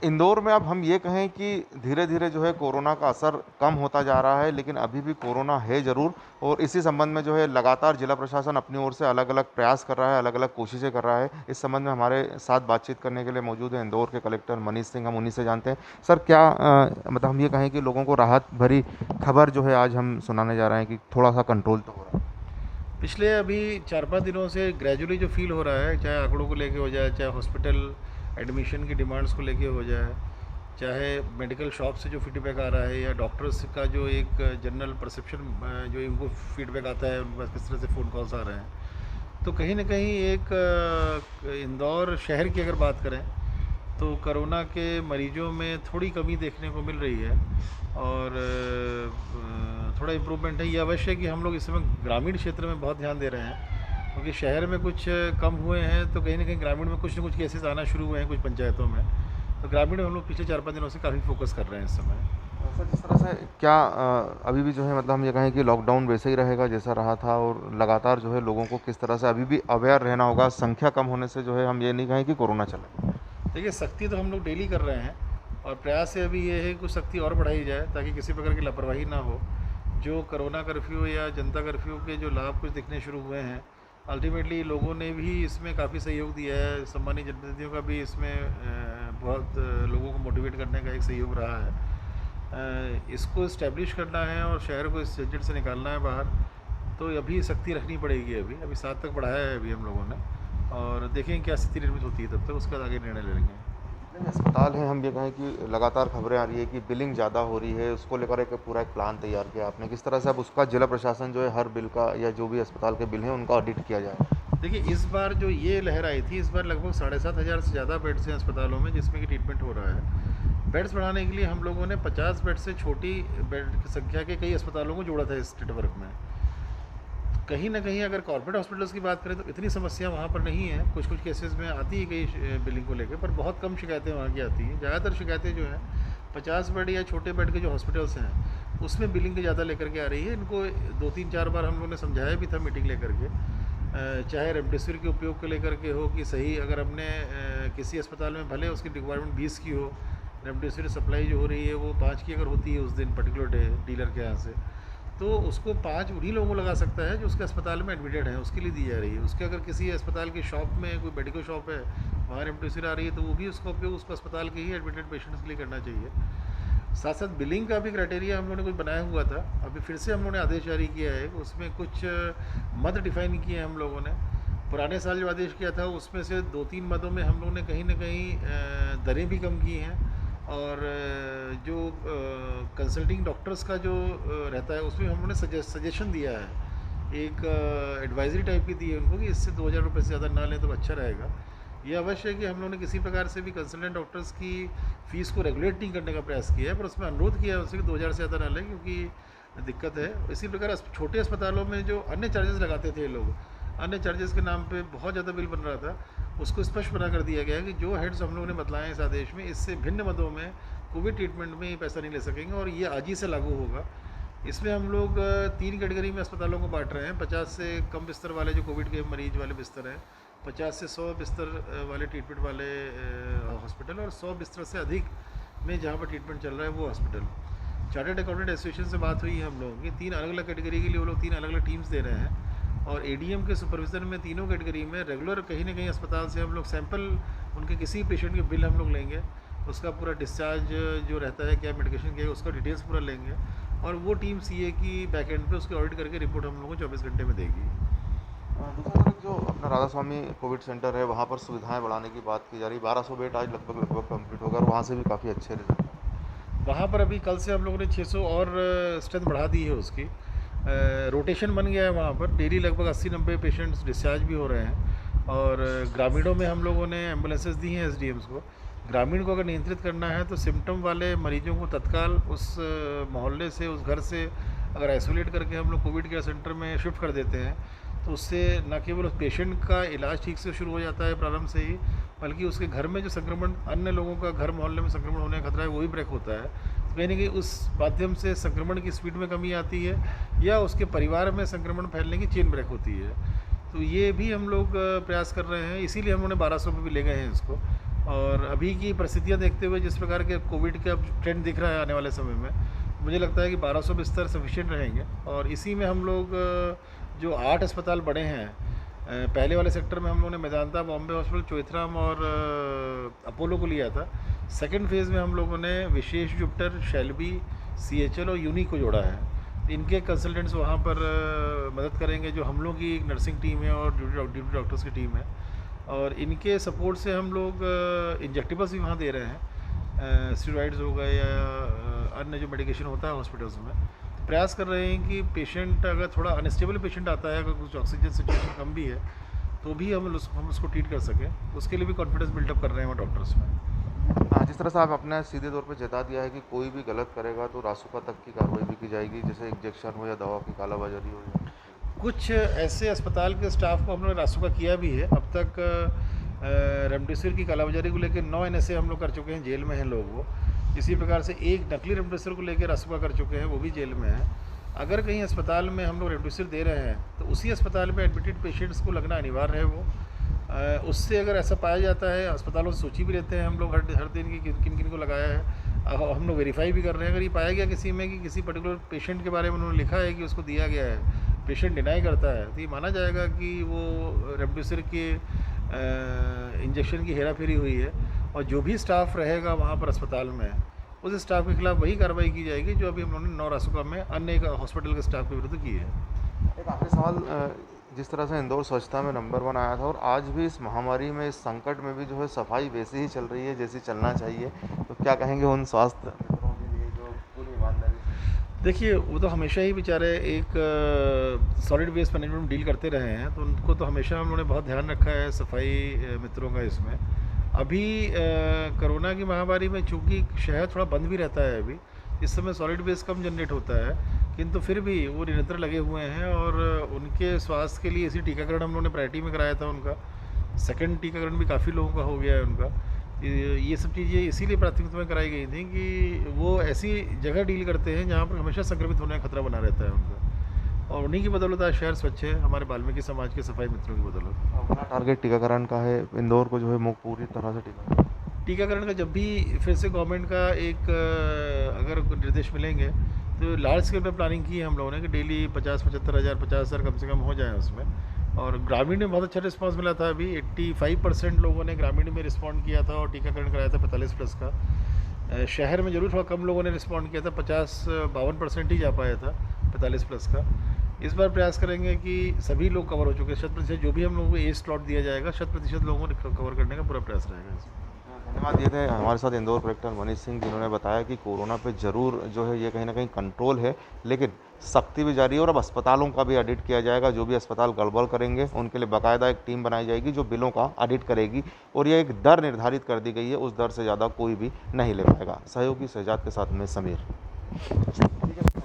इंदौर में अब हम ये कहें कि धीरे-धीरे जो है कोरोना का असर कम होता जा रहा है, लेकिन अभी भी कोरोना है ज़रूर और इसी संबंध में जो है लगातार जिला प्रशासन अपनी ओर से अलग-अलग प्रयास कर रहा है, अलग-अलग कोशिशें कर रहा है। इस संबंध में हमारे साथ बातचीत करने के लिए मौजूद हैं इंदौर के कलेक्टर मनीष सिंह, हम उन्हीं से जानते हैं। सर क्या मतलब हम ये कहें कि लोगों को राहत भरी खबर जो है आज हम सुनाने जा रहे हैं कि थोड़ा-सा कंट्रोल तो हो रहा है? पिछले अभी 4-5 दिनों से ग्रेजुअली जो फील हो रहा है, चाहे आंकड़ों को लेके हो जाए, चाहे हॉस्पिटल एडमिशन की डिमांड्स को लेके हो जाए, चाहे मेडिकल शॉप से जो फीडबैक आ रहा है या डॉक्टर्स का जो एक जनरल परसेप्शन जो इनको फीडबैक आता है, उनके पास किस तरह से फ़ोन कॉल्स आ रहे हैं, तो कहीं ना कहीं एक इंदौर शहर की अगर बात करें तो कोरोना के मरीजों में थोड़ी कमी देखने को मिल रही है और थोड़ा इम्प्रूवमेंट है। ये अवश्य है कि हम लोग इस समय ग्रामीण क्षेत्र में बहुत ध्यान दे रहे हैं, क्योंकि शहर में कुछ कम हुए हैं तो कहीं ना कहीं ग्रामीण में कुछ ना कुछ केसेस आना शुरू हुए हैं कुछ पंचायतों में। तो ग्रामीण में हम लोग पिछले 4-5 दिनों से काफ़ी फोकस कर रहे हैं इस समय। सर जिस तरह से क्या अभी भी जो है मतलब हम ये कहें कि लॉकडाउन वैसे ही रहेगा जैसा रहा था और लगातार जो है लोगों को किस तरह से अभी भी अवेयर रहना होगा, संख्या कम होने से जो है हम ये नहीं कहें कि कोरोना चले? देखिए, सख्ती तो हम लोग डेली कर रहे हैं और प्रयास से अभी ये है कि कुछ सख्ती और बढ़ाई जाए ताकि किसी प्रकार की लापरवाही ना हो। जो कोरोना कर्फ्यू या जनता कर्फ्यू के जो लाभ कुछ दिखने शुरू हुए हैं, अल्टीमेटली लोगों ने भी इसमें काफ़ी सहयोग दिया है। सम्मानित जनप्रतिनिधियों का भी इसमें बहुत लोगों को मोटिवेट करने का एक सहयोग रहा है। इसको इस्टेब्लिश करना है और शहर को इस झंझट से निकालना है बाहर, तो अभी सख्ती रखनी पड़ेगी। अभी 7 तक बढ़ाया है अभी हम लोगों ने, और देखें क्या स्थिति निर्मित होती है, तब तक उसके बाद आगे निर्णय ले लेंगे। जितने भी अस्पताल हैं हम ये कहें कि लगातार खबरें आ रही है कि बिलिंग ज़्यादा हो रही है, उसको लेकर एक पूरा एक प्लान तैयार किया आपने, किस तरह से अब उसका जिला प्रशासन जो है हर बिल का या जो भी अस्पताल के बिल हैं उनका ऑडिट किया जाए? देखिए, इस बार जो ये लहर आई थी, इस बार लगभग 7,500 से ज़्यादा बेड्स हैं अस्पतालों में जिसमें कि ट्रीटमेंट हो रहा है। बेड्स बढ़ाने के लिए हम लोगों ने 50 बेड से छोटी बेड की संख्या के कई अस्पतालों को जोड़ा था इस नेटवर्क में। कहीं ना कहीं अगर कॉर्पोरेट हॉस्पिटल्स की बात करें तो इतनी समस्या वहाँ पर नहीं है। कुछ कुछ केसेस में आती है कई बिलिंग को लेकर, पर बहुत कम शिकायतें वहाँ की आती हैं। ज़्यादातर शिकायतें जो हैं 50 बेड या छोटे बेड के जो हॉस्पिटल्स हैं उसमें बिलिंग की ज़्यादा लेकर के आ रही है। इनको 2-3-4 बार हम लोगों ने समझाया भी था मीटिंग लेकर के, चाहे रेमडेसिविर के उपयोग को लेकर के हो कि सही, अगर हमने किसी अस्पताल में भले उसकी रिक्वायरमेंट 20 की हो, रेमडेसिविर सप्लाई जो हो रही है वो 5 की अगर होती है उस दिन पर्टिकुलर डे डीलर के यहाँ से, तो उसको 5 उन्हीं लोगों को लगा सकता है जो उसके अस्पताल में एडमिटेड है, उसके लिए दी जा रही है। उसके अगर किसी अस्पताल की शॉप में कोई मेडिकल शॉप है, वहाँ रेमडेसिविर आ रही है, तो वो भी उसका उपयोग उसको अस्पताल के ही एडमिटेड पेशेंट्स के लिए करना चाहिए। साथ साथ बिलिंग का भी क्राइटेरिया हम लोगों ने कुछ बनाया हुआ था, अभी फिर से हम लोगों ने आदेश जारी किया है। उसमें कुछ मद डिफाइन किए हैं हम लोगों ने। पुराने साल जो आदेश किया था उसमें से 2-3 मदों में हम लोगों ने कहीं ना कहीं दरें भी कम की हैं, और जो कंसल्टिंग डॉक्टर्स का जो रहता है उसमें हम लोगों ने सजेशन दिया है, एक एडवाइजरी टाइप की दी है उनको कि इससे 2,000 रुपये से ज़्यादा ना लें तो अच्छा रहेगा। ये अवश्य है कि हम लोगों ने किसी प्रकार से भी कंसल्टेंट डॉक्टर्स की फ़ीस को रेगुलेट नहीं करने का प्रयास किया है, पर उसमें अनुरोध किया है उससे कि 2,000 से ज़्यादा ना लें, क्योंकि दिक्कत है। इसी प्रकार छोटे अस्पतालों में जो अन्य चार्जेस लगाते थे लोग, अन्य चार्जेस के नाम पे बहुत ज़्यादा बिल बन रहा था, उसको स्पष्ट बना कर दिया गया है कि जो हेड्स हम लोगों ने बतलाए इस आदेश में, इससे भिन्न मदों में कोविड ट्रीटमेंट में ये पैसा नहीं ले सकेंगे, और ये आज ही से लागू होगा। इसमें हम लोग 3 कैटेगरी में अस्पतालों को बांट रहे हैं। 50 से कम बिस्तर वाले जो कोविड के मरीज वाले बिस्तर हैं, 50 से 100 बिस्तर वाले ट्रीटमेंट वाले हॉस्पिटल, और 100 बिस्तर से अधिक में जहाँ पर ट्रीटमेंट चल रहा है वो हॉस्पिटल। चार्टर्ड अकाउंटेंट एसोसिएशन से बात हुई है हम लोगों की, 3 अलग अलग कैटेगरी के लिए वो लोग 3 अलग अलग टीम्स दे रहे हैं, और एडीएम के सुपरविज़न में तीनों कैटेगरी में रेगुलर कहीं ना कहीं अस्पताल से हम लोग सैंपल उनके किसी पेशेंट के बिल हम लोग लेंगे, उसका पूरा डिस्चार्ज जो रहता है, क्या मेडिकेशन किया, उसका डिटेल्स पूरा लेंगे, और वो टीम सीए की बैक एंड पे उसकी ऑडिट करके रिपोर्ट हम लोगों को 24 घंटे में देगी। दूसरी तरफ जो अपना राधा स्वामी कोविड सेंटर है वहाँ पर सुविधाएं बढ़ाने की बात की जा रही है, 1200 बेड आज लगभग लगभग कंप्लीट होगा और वहाँ से भी काफ़ी अच्छे रिजल्ट हैं। वहाँ पर अभी कल से हम लोगों ने 600 और स्ट्रेंथ बढ़ा दी है उसकी। रोटेशन बन गया है वहाँ पर, डेली लगभग 80-90 पेशेंट्स डिस्चार्ज भी हो रहे हैं, और ग्रामीणों में हम लोगों ने एम्बुलेंसेस दी हैं एसडीएम्स को। ग्रामीण को अगर नियंत्रित करना है तो सिम्टम वाले मरीजों को तत्काल उस मोहल्ले से, उस घर से अगर आइसोलेट करके हम लोग कोविड केयर सेंटर में शिफ्ट कर देते हैं, तो उससे न केवल उस पेशेंट का इलाज ठीक से शुरू हो जाता है प्रारंभ से ही, बल्कि उसके घर में जो संक्रमण, अन्य लोगों का घर मोहल्ले में संक्रमण होने का खतरा है वो भी ब्रेक होता है। तो कहीं ना कहीं उस माध्यम से संक्रमण की स्पीड में कमी आती है, या उसके परिवार में संक्रमण फैलने की चेन ब्रेक होती है। तो ये भी हम लोग प्रयास कर रहे हैं, इसीलिए हम लोगों ने 1200 पे भी ले गए हैं इसको, और अभी की परिस्थितियां देखते हुए जिस प्रकार के कोविड के अब ट्रेंड दिख रहा है आने वाले समय में, मुझे लगता है कि 1200 बिस्तर सफिशिएंट रहेंगे। और इसी में हम लोग जो 8 अस्पताल बड़े हैं, पहले वाले सेक्टर में हम लोगों ने मेदांता, बॉम्बे हॉस्पिटल, चोइथराम और अपोलो को लिया था। सेकंड फेज़ में हम लोगों ने विशेष जुपिटर, शेल्बी, CHL और यूनिक को जोड़ा है। इनके कंसल्टेंट्स वहाँ पर मदद करेंगे, जो हम लोग की एक नर्सिंग टीम है और ड्यूटी डॉक्टर्स की टीम है। और इनके सपोर्ट से हम लोग इंजेक्टेबल्स भी वहाँ दे रहे हैं, स्टेरॉइड्स हो गए या अन्य जो मेडिकेशन होता है हॉस्पिटल्स में। तो प्रयास कर रहे हैं कि पेशेंट अगर थोड़ा अनस्टेबल पेशेंट आता है, अगर कुछ ऑक्सीजन सिचुएशन कम भी है, तो भी हम उसको ट्रीट कर सकें, उसके लिए भी कॉन्फिडेंस बिल्डअप कर रहे हैं वहाँ डॉक्टर्स में। हाँ, जिस तरह से आप अपने सीधे तौर पे जता दिया है कि कोई भी गलत करेगा तो रासुका तक की कार्रवाई भी की जाएगी, जैसे इंजेक्शन हो या दवा की कालाबाजारी हो या कुछ ऐसे अस्पताल के स्टाफ को हम लोग ने रासुका किया भी है। अब तक रेमडेसिविर की कालाबाजारी को लेकर 9 NSA हम लोग कर चुके हैं, जेल में हैं लोग वो। इसी प्रकार से एक नकली रेमडेसिविर को लेकर रासुका कर चुके हैं, वो भी जेल में है। अगर कहीं अस्पताल में हम लोग रेमडेसिविर दे रहे हैं तो उसी अस्पताल में एडमिटेड पेशेंट्स को लगना अनिवार्य है वो। उससे अगर ऐसा पाया जाता है, अस्पतालों से सूची भी लेते हैं हम लोग हर दिन की किन किन को लगाया है। हम लोग वेरीफाई भी कर रहे हैं। अगर ये पाया गया किसी में कि किसी पर्टिकुलर पेशेंट के बारे में उन्होंने लिखा है कि उसको दिया गया है, पेशेंट डिनाई करता है, तो ये माना जाएगा कि वो रेमडेसिविर के इंजेक्शन की हेरा फेरी हुई है। और जो भी स्टाफ रहेगा वहाँ पर अस्पताल में, उस स्टाफ के खिलाफ वही कार्रवाई की जाएगी जो अभी हम लोगों ने 9 रासुका में अन्य एक हॉस्पिटल के स्टाफ के विरुद्ध की है। एक आखिरी सवाल, जिस तरह से इंदौर स्वच्छता में नंबर 1 आया था और आज भी इस महामारी में, इस संकट में भी जो है सफाई वैसी ही चल रही है जैसी चलना चाहिए, तो क्या कहेंगे उन स्वास्थ्य मित्रों के लिए जो पूरी ईमानदारी से? देखिए, वो तो हमेशा ही बेचारे एक सॉलिड वेस्ट मैनेजमेंट में डील करते रहे हैं, तो उनको तो हमेशा हम लोगों ने बहुत ध्यान रखा है सफाई मित्रों का इसमें। अभी कोरोना की महामारी में चूँकि शहर थोड़ा बंद भी रहता है अभी, इस समय सॉलिड वेस्ट कम जनरेट होता है, किंतु फिर भी वो निरंतर लगे हुए हैं। और उनके स्वास्थ्य के लिए इसी टीकाकरण हम लोगों ने प्रायोरिटी में कराया था उनका। सेकंड टीकाकरण भी काफ़ी लोगों का हो गया है उनका। ये सब चीज़ें इसीलिए प्राथमिकता में कराई गई थी कि वो ऐसी जगह डील करते हैं जहाँ पर हमेशा संक्रमित होने का खतरा बना रहता है उनका। और उन्हीं की बदौलत आज शहर स्वच्छ है, हमारे वाल्मीकि समाज के सफाई मित्रों की बदौलत। अपना टारगेट टीकाकरण का है, इंदौर को जो है मुक्त पूरी तरह से टीकाकरण का जब भी फिर से गवर्नमेंट का एक अगर निर्देश मिलेंगे तो लार्ज स्केल पे प्लानिंग की है हम लोगों ने कि डेली 50-75 हज़ार 50 हज़ार कम से कम हो जाए उसमें। और ग्रामीण में बहुत अच्छा रिस्पांस मिला था। अभी 85% लोगों ने ग्रामीण में रिस्पॉन्ड किया था और टीकाकरण कराया था 45+ का। शहर में जरूर थोड़ा कम लोगों ने रिस्पॉन्ड किया था, 52% ही जा पाया था 45+ का। इस बार प्रयास करेंगे कि सभी लोग कवर हो चुके हैं, 100%। जो भी हम लोगों को एज स्लॉट दिया जाएगा 100% लोगों को कवर करने का पूरा प्रयास रहेगा इसमें। धन्यवाद। ये थे हमारे साथ इंदौर कलेक्टर मनीष सिंह, जिन्होंने बताया कि कोरोना पे ज़रूर जो है ये कहीं ना कहीं कंट्रोल है, लेकिन सख्ती भी जारी है और अब अस्पतालों का भी ऑडिट किया जाएगा। जो भी अस्पताल गड़बड़ करेंगे उनके लिए बाकायदा एक टीम बनाई जाएगी जो बिलों का ऑडिट करेगी और ये एक दर निर्धारित कर दी गई है, उस दर से ज़्यादा कोई भी नहीं ले पाएगा। सहयोगी शहजाद के साथ मैं समीर। ठीक है।